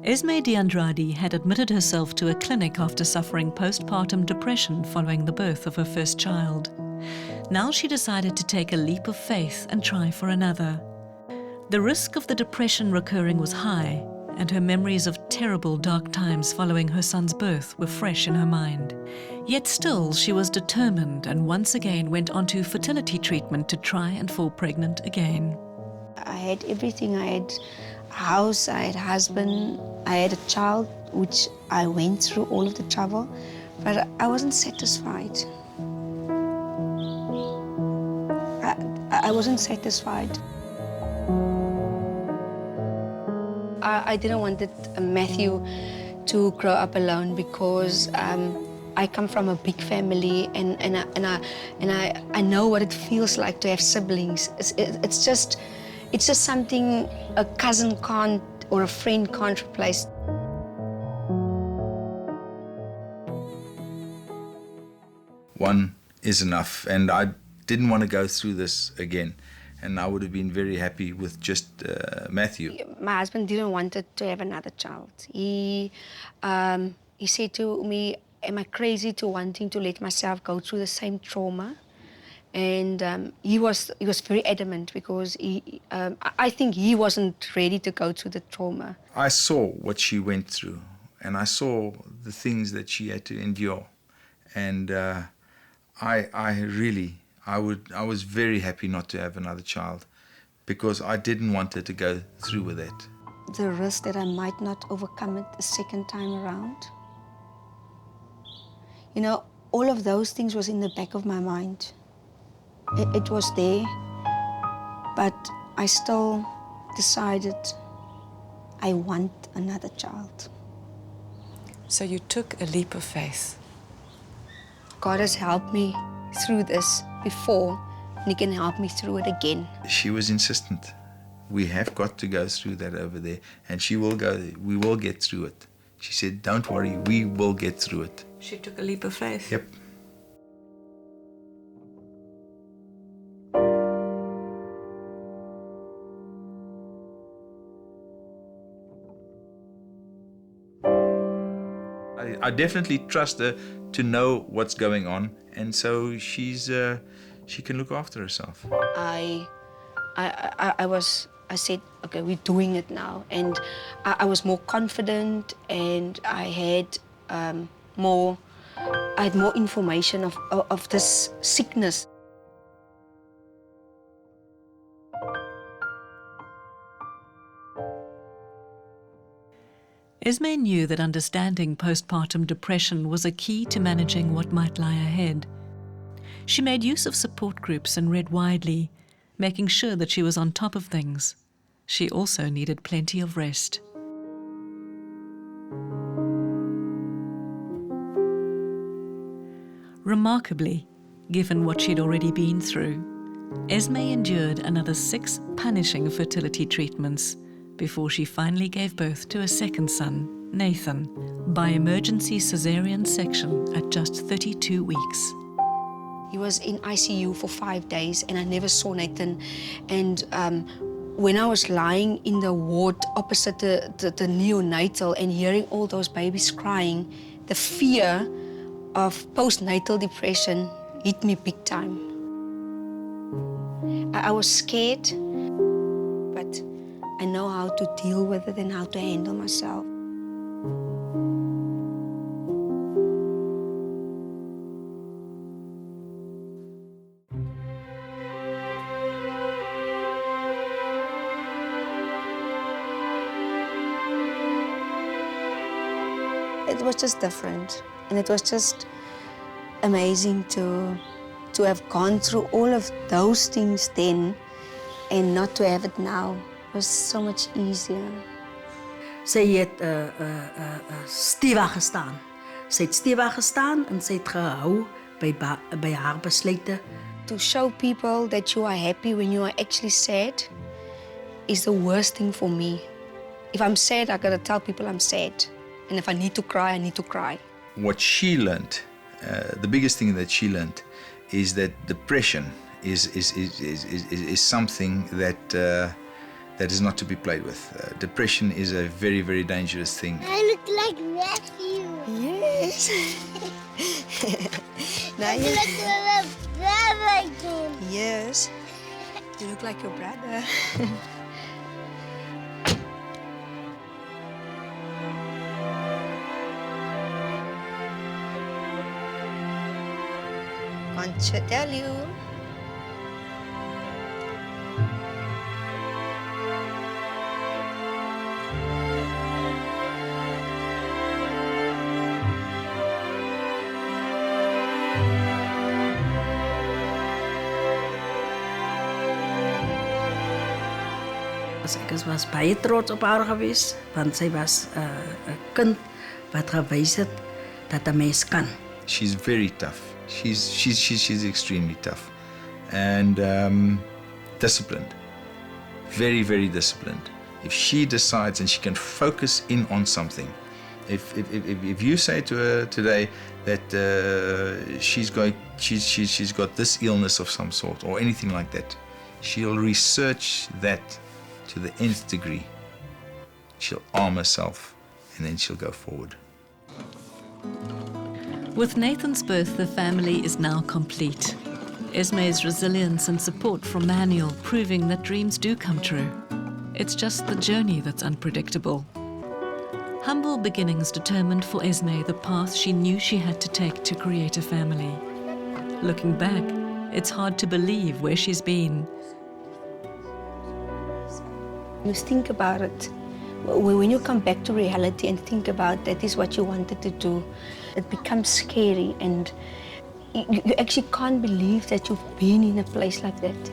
Esme Andrade had admitted herself to a clinic after suffering postpartum depression following the birth of her first child. Now she decided to take a leap of faith and try for another. The risk of the depression recurring was high, and her memories of terrible dark times following her son's birth were fresh in her mind. Yet still, she was determined and once again went on to fertility treatment to try and fall pregnant again. I had everything. I had a house, I had a husband, I had a child, which I went through all of the trouble, but I wasn't satisfied. I wasn't satisfied. I didn't want Matthew to grow up alone because I come from a big family and I know what it feels like to have siblings. It's just something a cousin can't or a friend can't replace. One is enough, and I didn't want to go through this again. And I would have been very happy with just Matthew. My husband didn't want to have another child. He said to me, am I crazy to wanting to let myself go through the same trauma? And he was very adamant because I think he wasn't ready to go through the trauma. I saw what she went through, and I saw the things that she had to endure. And I was very happy not to have another child because I didn't want her to go through with that. The risk that I might not overcome it the second time around. You know, all of those things was in the back of my mind. It was there, but I still decided I want another child. So you took a leap of faith. God has helped me through this before, and He can help me through it again. She was insistent. We have got to go through that over there, and she will go. We will get through it. She said, don't worry, we will get through it. She took a leap of faith. Yep. I definitely trust her to know what's going on, and so she can look after herself. I said, okay, we're doing it now, and I was more confident, and I had more information of this sickness. Esme knew that understanding postpartum depression was a key to managing what might lie ahead. She made use of support groups and read widely, making sure that she was on top of things. She also needed plenty of rest. Remarkably, given what she'd already been through, Esme endured another 6 punishing fertility treatments before she finally gave birth to a second son, Nathan, by emergency cesarean section at just 32 weeks. He was in ICU for 5 days, and I never saw Nathan. And when I was lying in the ward opposite the neonatal and hearing all those babies crying, the fear of postnatal depression hit me big time. I was scared, but I know how to deal with it and how to handle myself. It was just different, and it was just amazing to have gone through all of those things then and not to have it now. It was so much easier. Sy het stewig gestaan. Sy het stewig gestaan en sy het gehou by haar besluite. To show people that you are happy when you are actually sad is the worst thing for me. If I'm sad, I gotta tell people I'm sad. And if I need to cry, I need to cry. What she learned, the biggest thing that she learned, is that depression is something that that is not to be played with. Depression is a very, very dangerous thing. I look like Matthew. Yes. Now I you, look like my brother again. yes. You look like your brother. Can't tell you. Ek was baie trots op haar geweest, want sy was 'n kind wat gewys het dat 'n mens kan. She's very tough. She's extremely tough, and disciplined. Very, very disciplined. If she decides and she can focus in on something, if you say to her today that she's got this illness of some sort or anything like that, she'll research that to the nth degree. She'll arm herself and then she'll go forward. With Nathan's birth, the family is now complete. Esme's resilience and support from Manuel proving that dreams do come true. It's just the journey that's unpredictable. Humble beginnings determined for Esme the path she knew she had to take to create a family. Looking back, it's hard to believe where she's been. You think about it. When you come back to reality and think about that is what you wanted to do, it becomes scary, and you actually can't believe that you've been in a place like that.